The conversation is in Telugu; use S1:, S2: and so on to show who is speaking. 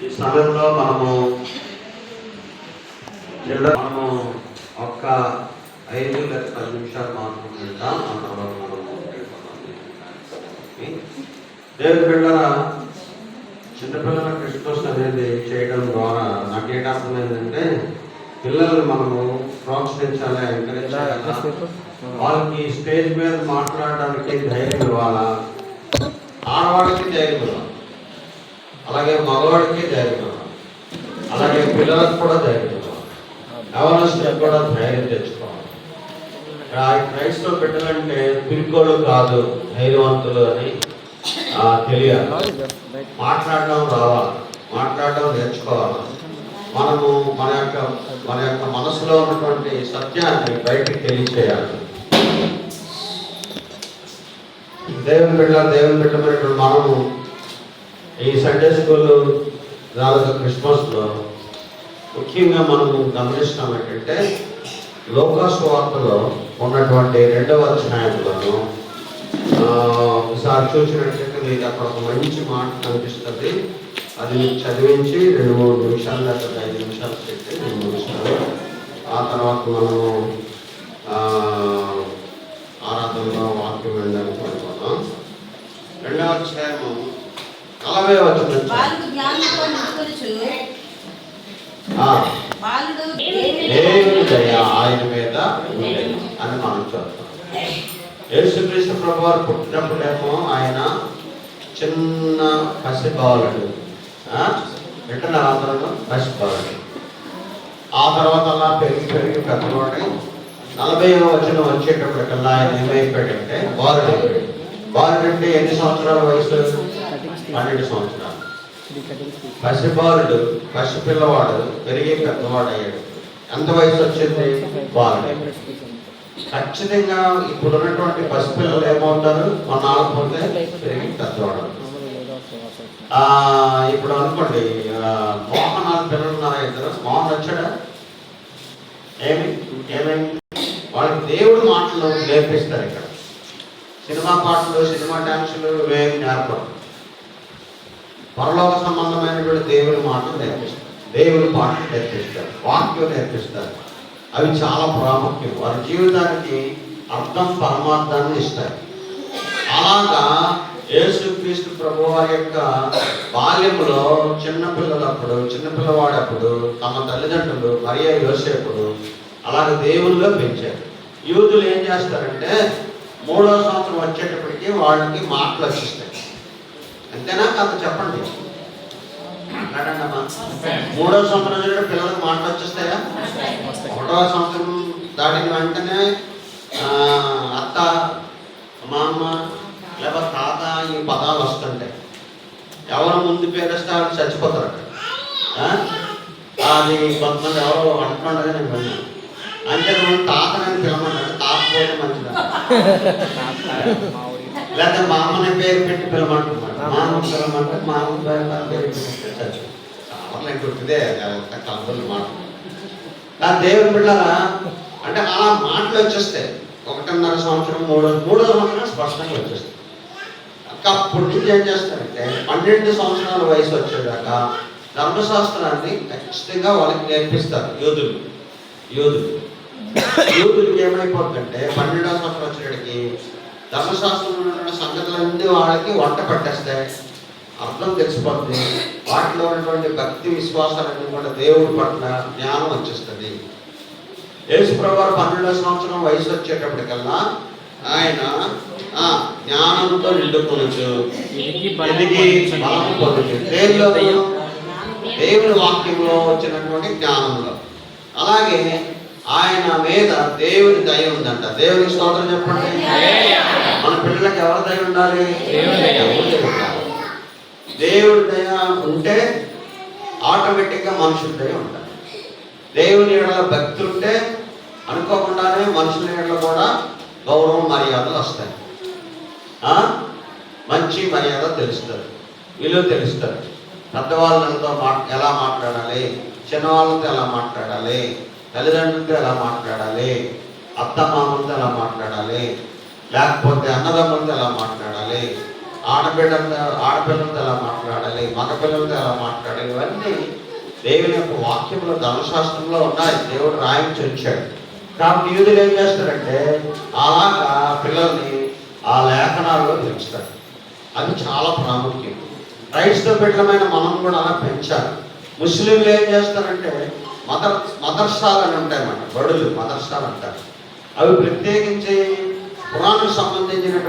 S1: ఈ సమయంలో మనము ఒక్క 5 లేదా 10 నిమిషాలు మాత్రం వింటాం. ఆ తర్వాత మనము దేవుని బిడ్డలారా, చిన్నపిల్లల క్రిస్మస్ అనేది చేయడం ద్వారా నాకేట అర్థమైందంటే, పిల్లల్ని మనము ప్రోత్సహించాలి, ఎంకరేజ్ చేయాలి. వాళ్ళకి స్టేజ్ మీద మాట్లాడడానికి ధైర్యం ఇవ్వాలా, ఆడవాడికి ధైర్యం ఇవ్వాలి, అలాగే మగవాడికి ధైర్యం ఇవ్వాలి, అలాగే పిల్లలకు కూడా ధైర్యం ఇవ్వాలి, యవనస్తులకు కూడా ధైర్యం తెచ్చుకోవాలి. క్రైస్తవ బిడ్డలంటే పిరికోడు కాదు, ధైర్యవంతులు అని తెలియాలి. మాట్లాడడం రావాలి, మాట్లాడడం నేర్చుకోవాలి. మనము మన యొక్క మనసులో ఉన్నటువంటి సత్యాన్ని బయటికి తెలియచేయాలి. దేవుని బిడ్డమైనటువంటి మనము ఈ సండే స్కూల్ రాజు క్రిస్మస్లో ముఖ్యంగా మనము గమనిస్తాం ఏంటంటే, లోకా సువార్తలో ఉన్నటువంటి 2వ అధ్యాయంలోను ఒకసారి చూసినట్లయితే మీకు అక్కడ ఒక మంచి మాట కనిపిస్తుంది. అది మీకు చదివించి 2-3 నిమిషాలు లేదా 5 నిమిషాలు పెట్టి నేను ముగిస్తాను. ఆ తర్వాత మనము ఆరాధనలో వాక్యం వెళ్ళడానికి పడిపోతాం. 2వ అధ్యాయము 40వ వచనం. దేవుని దయ ఆయన మీద అని మనం చూస్తాం. యేసుక్రీస్తు ప్రభువారు పుట్టినప్పుడేమో ఆయన చిన్న పసిబాలుడు, ఎట్లా అందరూ పసిబాలుడు. ఆ తర్వాత అలా పెరిగి పెద్దవాడి 40వ వచనం వచ్చేటప్పటికల్లా ఆయన ఏమైపోయాడంటే బాలుడు అంటే ఎన్ని సంవత్సరాల వయసు? 12 సంవత్సరాలు. పసిబాలుడు, పసిపిల్లవాడు పెరిగి పెద్దవాడు అయ్యాడు. ఎంత వయసు వచ్చింది? బాలుడు. ఖచ్చితంగా ఇప్పుడు ఉన్నటువంటి పసిపిల్లలు ఏమవుతారు? కొన్నాళ్ళు పోతే పెరిగి పెద్దవాడు. ఇప్పుడు అనుకోండి, మోహన్ 4 పిల్లలు ఉన్నారా? 2. మోహన్ వచ్చాడా? ఏమేమి వాళ్ళకి దేవుడు మాటలు నేర్పిస్తారు. ఇక్కడ సినిమా పాటలు, సినిమా డాన్సులు ఇవేమి నేర్పరు. పరలోక సంబంధమైనటువంటి దేవుని మాటలు నేర్పిస్తారు, దేవుని పాటలు నేర్పిస్తారు, వాక్యం నేర్పిస్తారు. అవి చాలా ప్రాముఖ్యం. వారి జీవితానికి అర్థం, పరమార్థాన్ని ఇస్తారు. అలాగా యేసుక్రీస్తు ప్రభువారి యొక్క బాల్యములో చిన్నపిల్లవాడప్పుడు తమ తల్లిదండ్రులు మరియ యోసేపుడు అలాగే దేవునిలో పెంచారు. యూదులు ఏం చేస్తారంటే 3వ సంవత్సరం వచ్చేటప్పటికి వాళ్ళకి మాటలు వచ్చిస్తాయి. అంతేనా కాదు చెప్పండి, మాట్లాడండి అమ్మా. 3వ సంవత్సరం వచ్చేటప్పుడు పిల్లలకు మాటలు వచ్చేస్తాయా? 1వ సంవత్సరం దాటిన వెంటనే అత్త, మామ లేకపోతే తాత ఈ పదాలు వస్తుంటాయి. ఎవరు ముందు పేరేస్తే వాళ్ళు చచ్చిపోతారు. అది కొంతమంది ఎవరో అంటుండగా నేను విన్నాను. అంటే నువ్వు తాతనని పిలవమంటాడు, తాత పోతే మంచిదా, లేకపోతే మామని పేరు పెట్టి పిలవమంటున్నాడు, మామ పిలవమంటే మామ పేరు పెట్టి చచ్చిపో. చాలా గుర్తుదే కలబులు మాట. దేవుని బిడ్డలారా, అంటే అలా మాటలు వచ్చేస్తాయి. 1.5 సంవత్సరం, 3వ సంవత్సరం స్పష్టంగా వచ్చేస్తాయి. అప్పుడు నుంచి ఏం చేస్తారంటే 12 సంవత్సరాల వయసు వచ్చేదాకా ధర్మశాస్త్రాన్ని ఖచ్చితంగా వాళ్ళకి నేర్పిస్తారు. యూదులకి ఏమైపోతుందంటే 12వ సంవత్సరం వచ్చేటికి ధర్మశాస్త్రంలో ఉన్న సంగతులన్నీ వాళ్ళకి వంట పట్టేస్తాయి, అర్థం తెలిసిపోతుంది. వాటిలో ఉన్నటువంటి భక్తి విశ్వాసాలన్నీ కూడా దేవుడి పట్ల జ్ఞానం వచ్చేస్తుంది. యేసు ప్రభువారు 12వ సంవత్సరం వయసు వచ్చేటప్పటికల్లా ఆయన జ్ఞానంతో నిండుకొనొచ్చు, ఎదిగి బలం పొందొచ్చు. దేవుని వాక్యంలో వచ్చినటువంటి జ్ఞానంలో. అలాగే ఆయన మీద దేవుని దయ ఉందంట. దేవుని స్తోత్రం చెప్పండి. మన పిల్లలకి ఎవరి దయ ఉండాలి? దేవుడి దయ ఉంటే ఆటోమేటిక్గా మనుషుల దయ ఉండాలి. దేవుని ఎడల భక్తి ఉంటే అనుకోకుండానే మనుషుల ఎడల కూడా గౌరవం, మర్యాదలు వస్తాయి. మంచి మర్యాద తెలుస్తుంది, విలువ తెలుస్తుంది. పెద్దవాళ్ళతో ఎలా మాట్లాడాలి, చిన్నవాళ్ళతో ఎలా మాట్లాడాలి, తల్లిదండ్రులతో ఎలా మాట్లాడాలి, అత్త మామలతో ఎలా మాట్లాడాలి, లేకపోతే అన్నదమ్ములతో ఎలా మాట్లాడాలి, ఆడపిల్లలతో ఎలా మాట్లాడాలి, మగపిల్లలతో ఎలా మాట్లాడాలి, ఇవన్నీ దేవుని యొక్క వాక్యంలో ధర్మశాస్త్రంలో ఉన్నాయి. దేవుడు రాయించి ఉంచాడు. కాబట్టి యూదులు ఏం చేస్తారంటే అలాగా పిల్లల్ని ఆ లేఖనాల్లో పెంచుతారు. అది చాలా ప్రాముఖ్యం. క్రైస్తవ బిడ్డలమైన మనం కూడా అలా పెంచాలి. ముస్లింలు ఏం చేస్తారంటే మదర్సాలు అని ఉంటాయన్నమాట, బడులు మదర్సాలు అంటారు. అవి ప్రత్యేకించి పురాణానికి సంబంధించినటువంటి